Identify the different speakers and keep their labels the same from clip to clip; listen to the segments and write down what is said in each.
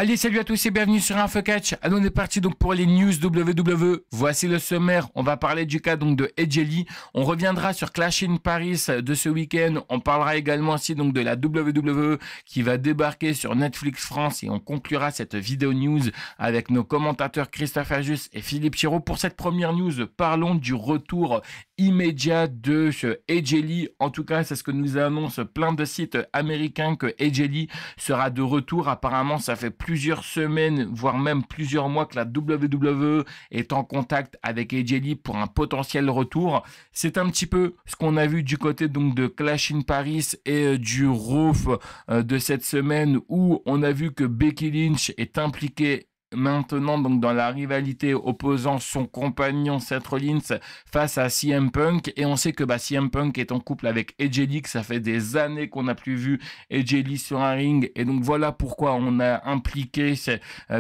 Speaker 1: Allez, salut à tous et bienvenue sur InfoCatch. Allez, on est parti donc pour les news WWE. Voici le sommaire. On va parler du cas donc de AJ Lee. On reviendra sur Clash in Paris de ce week-end. On parlera également aussi donc de la WWE qui va débarquer sur Netflix France et on conclura cette vidéo news avec nos commentateurs Christophe Ajus et Philippe Chiraud. Pour cette première news, parlons du retour immédiat de AJ Lee. En tout cas, c'est ce que nous annoncent plein de sites américains que AJ Lee sera de retour. Apparemment, ça fait plusieurs semaines, voire même plusieurs mois que la WWE est en contact avec AJ Lee pour un potentiel retour. C'est un petit peu ce qu'on a vu du côté donc de Clash in Paris et du Raw de cette semaine où on a vu que Becky Lynch est impliquée maintenant donc dans la rivalité opposant son compagnon Seth Rollins face à CM Punk, et on sait que CM Punk est en couple avec AJ Lee, que ça fait des années qu'on n'a plus vu AJ Lee sur un ring, et donc voilà pourquoi on a impliqué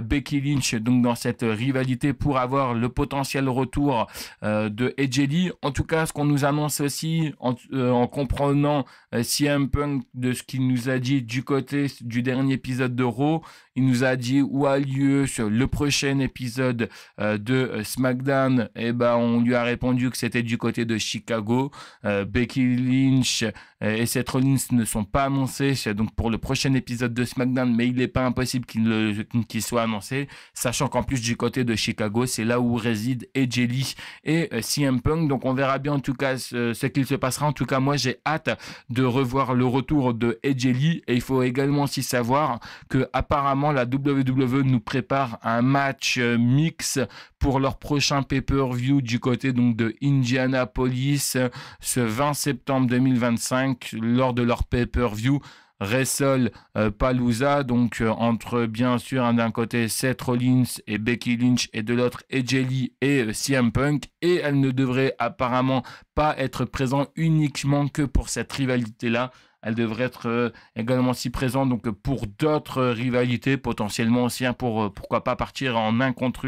Speaker 1: Becky Lynch donc dans cette rivalité pour avoir le potentiel retour de AJ Lee. En tout cas, ce qu'on nous annonce aussi en comprenant CM Punk de ce qu'il nous a dit du côté du dernier épisode de Raw, il nous a dit où a lieu le prochain épisode de SmackDown. Et on lui a répondu que c'était du côté de Chicago. Becky Lynch et Seth Rollins ne sont pas annoncés donc pour le prochain épisode de SmackDown, mais il n'est pas impossible qu'il soit annoncé, sachant qu'en plus du côté de Chicago, c'est là où réside AJ Lee et CM Punk. Donc on verra bien en tout cas ce qu'il se passera. En tout cas, moi j'ai hâte de revoir le retour de AJ Lee, et il faut également aussi savoir que apparemment la WWE nous prépare un match mix pour leur prochain pay-per-view du côté donc de Indianapolis ce 20 septembre 2025 lors de leur pay-per-view WrestlePalooza, donc entre bien sûr d'un côté Seth Rollins et Becky Lynch et de l'autre AJ Lee et CM Punk, et elle ne devrait apparemment pas être présente uniquement que pour cette rivalité là. Elle devrait être également aussi présente donc pour d'autres rivalités, potentiellement aussi pour pourquoi pas partir en 1 contre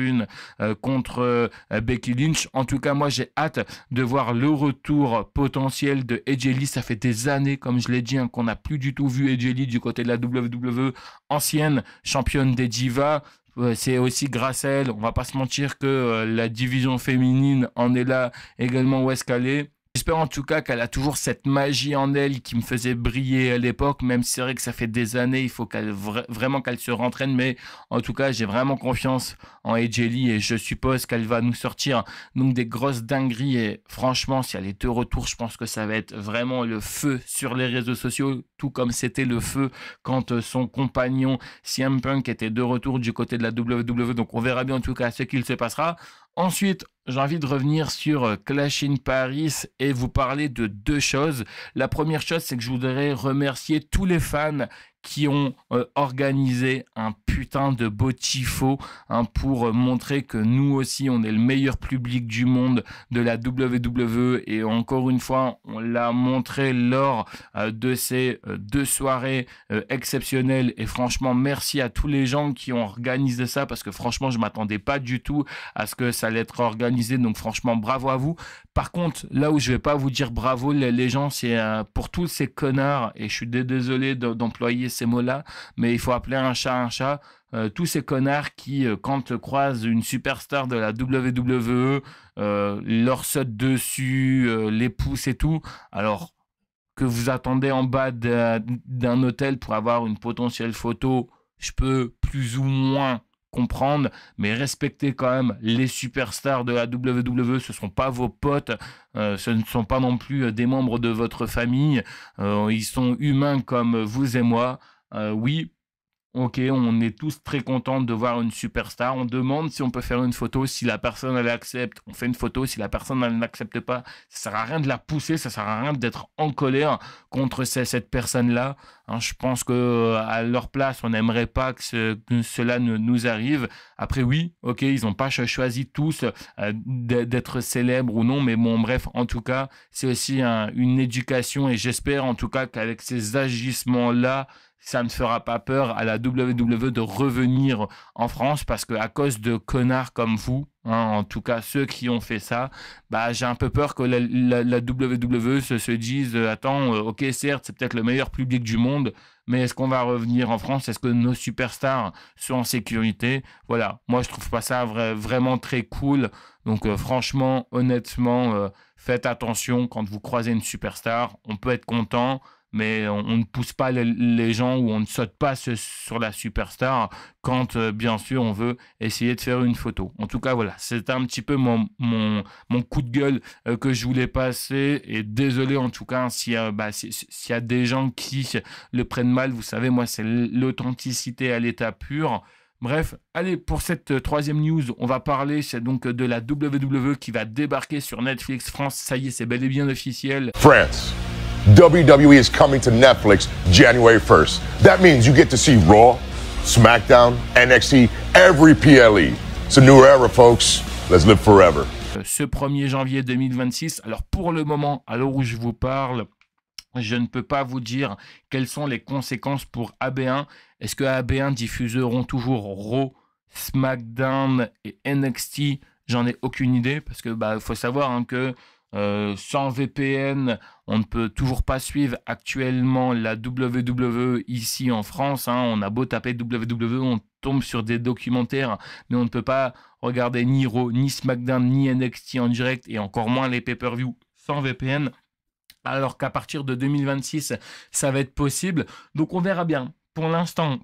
Speaker 1: 1 contre Becky Lynch. En tout cas, moi j'ai hâte de voir le retour potentiel de AJ Lee. Ça fait des années, comme je l'ai dit, qu'on n'a plus du tout vu AJ Lee du côté de la WWE, ancienne championne des divas. C'est aussi grâce à elle, on va pas se mentir, que la division féminine en est là également où est-ce qu'elle est. J'espère en tout cas qu'elle a toujours cette magie en elle qui me faisait briller à l'époque, même si c'est vrai que ça fait des années, il faut vraiment qu'elle se rentraîne, mais en tout cas j'ai vraiment confiance en AJ Lee et je suppose qu'elle va nous sortir donc des grosses dingueries, et franchement si elle est de retour, je pense que ça va être vraiment le feu sur les réseaux sociaux, tout comme c'était le feu quand son compagnon CM Punk était de retour du côté de la WWE. Donc on verra bien en tout cas ce qu'il se passera. Ensuite, j'ai envie de revenir sur Clash in Paris et vous parler de 2 choses. La première chose, c'est que je voudrais remercier tous les fans qui ont organisé un putain de beau tifo pour montrer que nous aussi on est le meilleur public du monde de la WWE, et encore une fois on l'a montré lors de ces 2 soirées exceptionnelles, et franchement merci à tous les gens qui ont organisé ça, parce que franchement je m'attendais pas du tout à ce que ça allait être organisé, donc franchement bravo à vous. Par contre, là où je vais pas vous dire bravo les gens, c'est pour tous ces connards, et je suis désolé d'employer ces mots-là, mais il faut appeler un chat un chat. Tous ces connards qui, quand croisent une superstar de la WWE, leur sautent dessus, les poussent et tout, alors que vous attendez en bas d'un hôtel pour avoir une potentielle photo, je peux plus ou moins comprendre, mais respectez quand même les superstars de la WWE. Ce ne sont pas vos potes, ce ne sont pas non plus des membres de votre famille, ils sont humains comme vous et moi. Oui, ok, on est tous très contents de voir une superstar. On demande si on peut faire une photo. Si la personne elle accepte, on fait une photo. Si la personne elle n'accepte pas, ça sert à rien de la pousser. Ça sert à rien d'être en colère contre cette personne-là. Je pense que à leur place, on n'aimerait pas que cela nous arrive. Après, oui, ok, ils n'ont pas choisi tous d'être célèbres ou non, mais bon, bref, en tout cas, c'est aussi une éducation, et j'espère en tout cas qu'avec ces agissements-là, ça ne fera pas peur à la WWE de revenir en France, parce que à cause de connards comme vous, en tout cas ceux qui ont fait ça, j'ai un peu peur que la WWE se dise attends, ok certes c'est peut-être le meilleur public du monde, mais est-ce qu'on va revenir en France? Est-ce que nos superstars sont en sécurité? Voilà, moi je trouve pas ça vraiment très cool. Donc franchement, honnêtement, faites attention quand vous croisez une superstar. On peut être content, mais on ne pousse pas les gens ou on ne saute pas sur la superstar quand, bien sûr, on veut essayer de faire une photo. En tout cas, voilà, c'est un petit peu mon coup de gueule que je voulais passer. Et désolé, en tout cas, s'il y a des gens qui le prennent mal. Vous savez, moi, c'est l'authenticité à l'état pur. Bref, allez, pour cette troisième news, on va parler donc de la WWE qui va débarquer sur Netflix France. Ça y est, c'est bel et bien officiel.
Speaker 2: France. WWE is coming to Netflix January 1st. That means you get to see Raw, SmackDown, NXT, every PLE. It's a new era, folks. Let's live forever.
Speaker 1: Ce 1er janvier 2026. Alors pour le moment, à l'heure où je vous parle, je ne peux pas vous dire quelles sont les conséquences pour AB1. Est-ce que AB1 diffuseront toujours Raw, SmackDown et NXT? J'en ai aucune idée parce que faut savoir que sans VPN, on ne peut toujours pas suivre actuellement la WWE ici en France. On a beau taper WWE, on tombe sur des documentaires, mais on ne peut pas regarder ni Raw, ni SmackDown, ni NXT en direct et encore moins les pay-per-view sans VPN. Alors qu'à partir de 2026, ça va être possible. Donc on verra bien. Pour l'instant,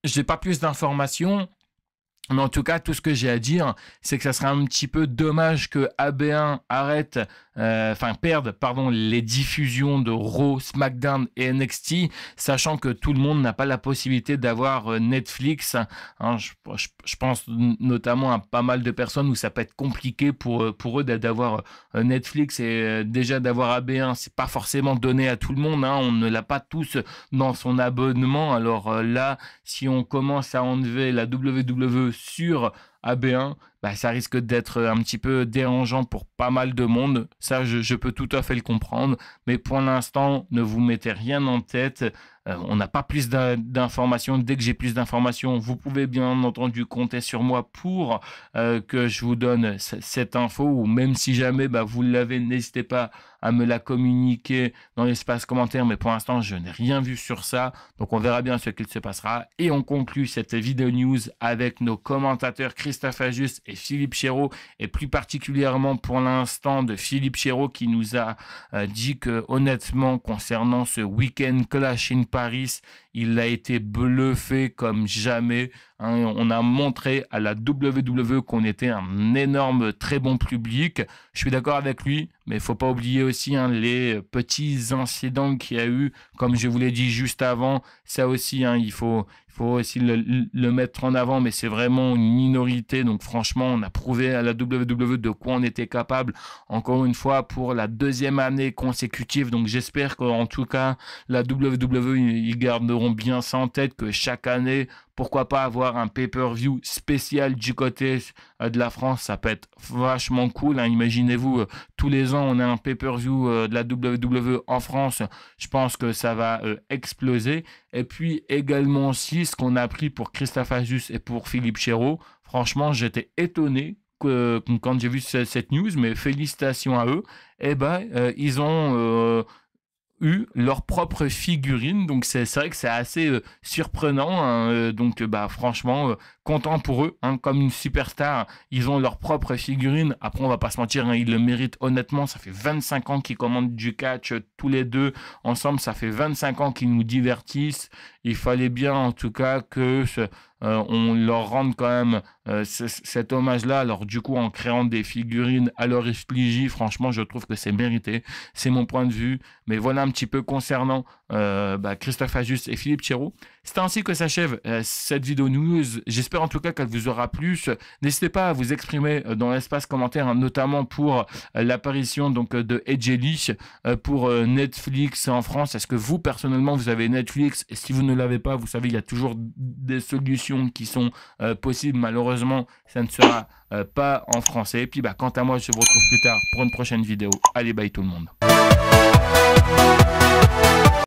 Speaker 1: je n'ai pas plus d'informations. Mais en tout cas, tout ce que j'ai à dire, c'est que ça serait un petit peu dommage que AB1 perde les diffusions de Raw, SmackDown et NXT, sachant que tout le monde n'a pas la possibilité d'avoir Netflix. Je pense notamment à pas mal de personnes où ça peut être compliqué pour eux d'avoir Netflix et déjà d'avoir AB1, c'est pas forcément donné à tout le monde. On ne l'a pas tous dans son abonnement. Alors là, si on commence à enlever la WWE sur AB1, ça risque d'être un petit peu dérangeant pour pas mal de monde. Ça, je peux tout à fait le comprendre. Mais pour l'instant, ne vous mettez rien en tête. On n'a pas plus d'informations. Dès que j'ai plus d'informations, vous pouvez bien entendu compter sur moi pour que je vous donne cette info. Ou même si jamais vous l'avez, n'hésitez pas à me la communiquer dans l'espace commentaire. Mais pour l'instant, je n'ai rien vu sur ça. Donc on verra bien ce qu'il se passera. Et on conclut cette vidéo news avec nos commentateurs Christophe Ajus et Philippe Chéreau. Et plus particulièrement pour l'instant de Philippe Chéreau qui nous a dit que honnêtement concernant ce week-end Clash in Paris, il a été bluffé comme jamais. On a montré à la WWE qu'on était un énorme, très bon public. Je suis d'accord avec lui, mais il ne faut pas oublier aussi les petits incidents qu'il y a eu. Comme je vous l'ai dit juste avant, ça aussi, il faut aussi le mettre en avant, mais c'est vraiment une minorité. Donc franchement, on a prouvé à la WWE de quoi on était capable, encore une fois, pour la deuxième année consécutive. Donc j'espère qu'en tout cas, la WWE, ils garderont bien ça en tête, que chaque année, pourquoi pas avoir un pay-per-view spécial du côté de la France, ça peut être vachement cool. Imaginez-vous, tous les ans, on a un pay-per-view de la WWE en France. Je pense que ça va exploser. Et puis également aussi, ce qu'on a appris pour Christophe Ajus et pour Philippe Chéreau. Franchement, j'étais étonné quand j'ai vu cette news, mais félicitations à eux. Ils ont eu leur propre figurine, donc c'est vrai que c'est assez surprenant, donc franchement content pour eux, comme une superstar, ils ont leur propre figurine. Après on va pas se mentir, ils le méritent honnêtement. Ça fait 25 ans qu'ils commandent du catch tous les deux ensemble, ça fait 25 ans qu'ils nous divertissent. Il fallait bien en tout cas que on leur rende quand même cet hommage-là. Alors du coup, en créant des figurines à leur effigie, franchement, je trouve que c'est mérité. C'est mon point de vue. Mais voilà un petit peu concernant Christophe Ajus et Philippe Chéreau. C'est ainsi que s'achève cette vidéo news. J'espère en tout cas qu'elle vous aura plu. N'hésitez pas à vous exprimer dans l'espace commentaire, notamment pour l'apparition de Edgely pour Netflix en France. Est-ce que vous, personnellement, vous avez Netflix? Et si vous ne l'avez pas, vous savez, il y a toujours des solutions qui sont possibles. Malheureusement, ça ne sera pas en français. Et puis, quant à moi, je vous retrouve plus tard pour une prochaine vidéo. Allez, bye tout le monde.